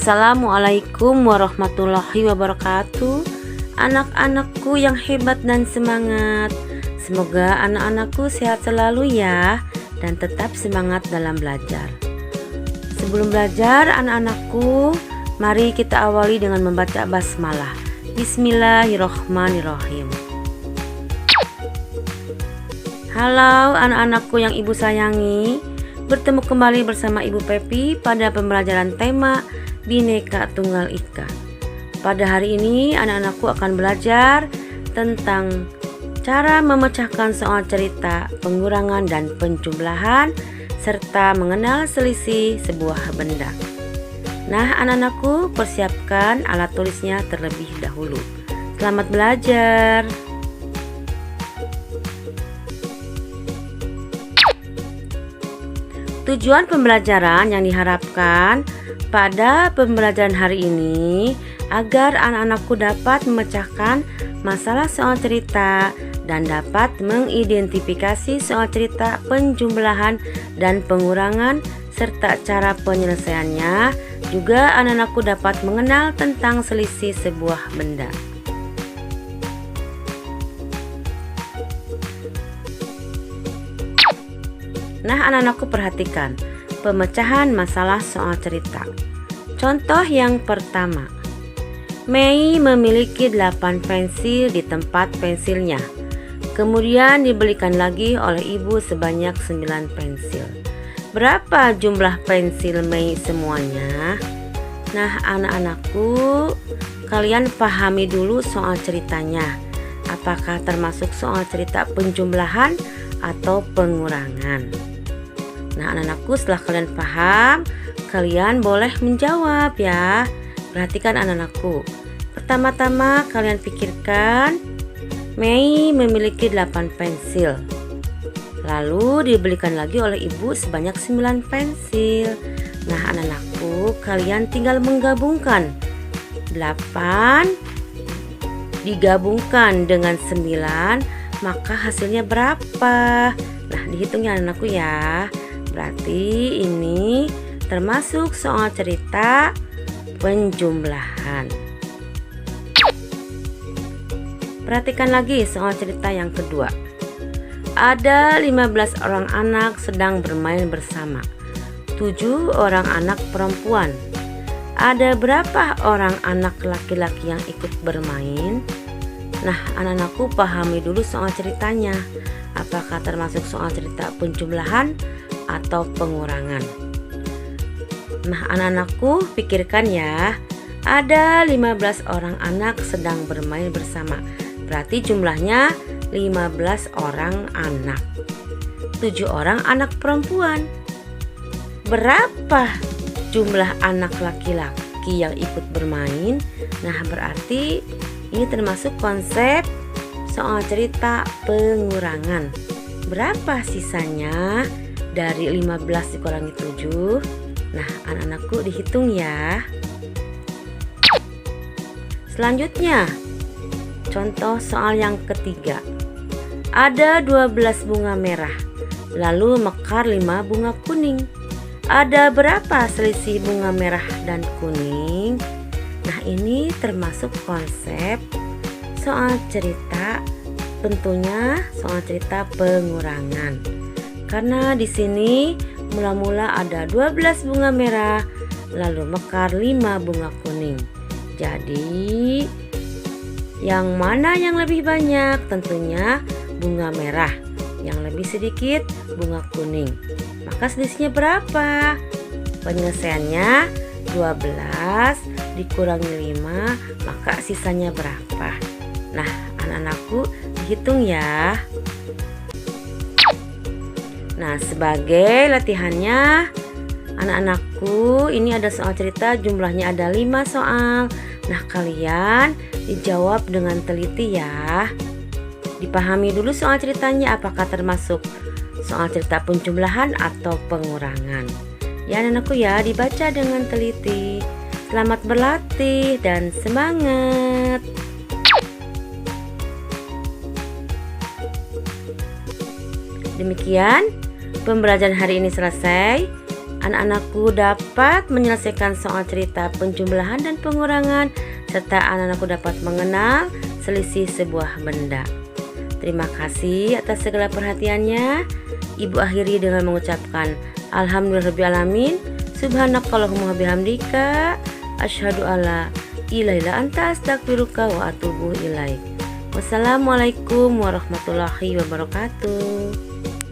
Assalamualaikum warahmatullahi wabarakatuh. Anak-anakku yang hebat dan semangat, semoga anak-anakku sehat selalu ya, dan tetap semangat dalam belajar. Sebelum belajar anak-anakku, mari kita awali dengan membaca basmalah. Bismillahirrohmanirrohim. Halo anak-anakku yang ibu sayangi, bertemu kembali bersama Ibu Pepi pada pembelajaran tema Bhinneka Tunggal Ika. Pada hari ini anak-anakku akan belajar tentang cara memecahkan soal cerita, pengurangan dan penjumlahan, serta mengenal selisih sebuah benda. Nah anak-anakku, persiapkan alat tulisnya terlebih dahulu. Selamat belajar. Tujuan pembelajaran yang diharapkan pada pembelajaran hari ini agar anak-anakku dapat memecahkan masalah soal cerita dan dapat mengidentifikasi soal cerita, penjumlahan dan pengurangan serta cara penyelesaiannya. Juga anak-anakku dapat mengenal tentang selisih sebuah benda. Nah anak-anakku, perhatikan pemecahan masalah soal cerita. Contoh yang pertama, Mei memiliki 8 pensil di tempat pensilnya. Kemudian dibelikan lagi oleh ibu sebanyak 9 pensil. Berapa jumlah pensil Mei semuanya? Nah anak-anakku, kalian pahami dulu soal ceritanya. Apakah termasuk soal cerita penjumlahan atau pengurangan? Nah anak-anakku, setelah kalian paham, kalian boleh menjawab ya. Perhatikan anak-anakku. Pertama-tama kalian pikirkan, Mei memiliki 8 pensil. Lalu dibelikan lagi oleh ibu sebanyak 9 pensil. Nah anak-anakku, kalian tinggal menggabungkan 8 digabungkan dengan 9, maka hasilnya berapa? Nah dihitungnya anak-anakku ya. Berarti ini termasuk soal cerita penjumlahan. Perhatikan lagi soal cerita yang kedua. Ada 15 orang anak sedang bermain bersama. 7 orang anak perempuan. Ada berapa orang anak laki-laki yang ikut bermain? Nah anak-anakku, pahami dulu soal ceritanya. Apakah termasuk soal cerita penjumlahan atau pengurangan? Nah anak-anakku, pikirkan ya. Ada 15 orang anak sedang bermain bersama. Berarti jumlahnya 15 orang anak. 7 orang anak perempuan. Berapa jumlah anak laki-laki yang ikut bermain? Nah berarti ini termasuk konsep soal cerita pengurangan. Berapa sisanya dari 15 dikurangi 7? Nah anak-anakku, dihitung ya. Selanjutnya, contoh soal yang ketiga. Ada 12 bunga merah, lalu mekar 5 bunga kuning. Ada berapa selisih bunga merah dan kuning? Nah ini termasuk konsep soal cerita, tentunya soal cerita pengurangan. Karena di sini mula-mula ada 12 bunga merah, lalu mekar 5 bunga kuning. Jadi yang mana yang lebih banyak? Tentunya bunga merah. Yang lebih sedikit bunga kuning. Maka selisihnya berapa? Penyelesaiannya 12 dikurangi 5, maka sisanya berapa? Nah anak-anakku, dihitung ya. Nah sebagai latihannya, anak-anakku, ini ada soal cerita, jumlahnya ada 5 soal. Nah kalian dijawab dengan teliti ya. Dipahami dulu soal ceritanya, apakah termasuk soal cerita penjumlahan atau pengurangan. Ya anak-anakku ya, dibaca dengan teliti. Selamat berlatih dan semangat. Demikian pembelajaran hari ini selesai. Anak-anakku dapat menyelesaikan soal cerita penjumlahan dan pengurangan, serta anak-anakku dapat mengenal selisih sebuah benda. Terima kasih atas segala perhatiannya. Ibu akhiri dengan mengucapkan Alhamdulillahirrahmanirrahim. Subhanakallahumma bihamdika asyhadu alla ilaha illa anta astaghfiruka wa atubu ilaik. Wassalamualaikum warahmatullahi wabarakatuh.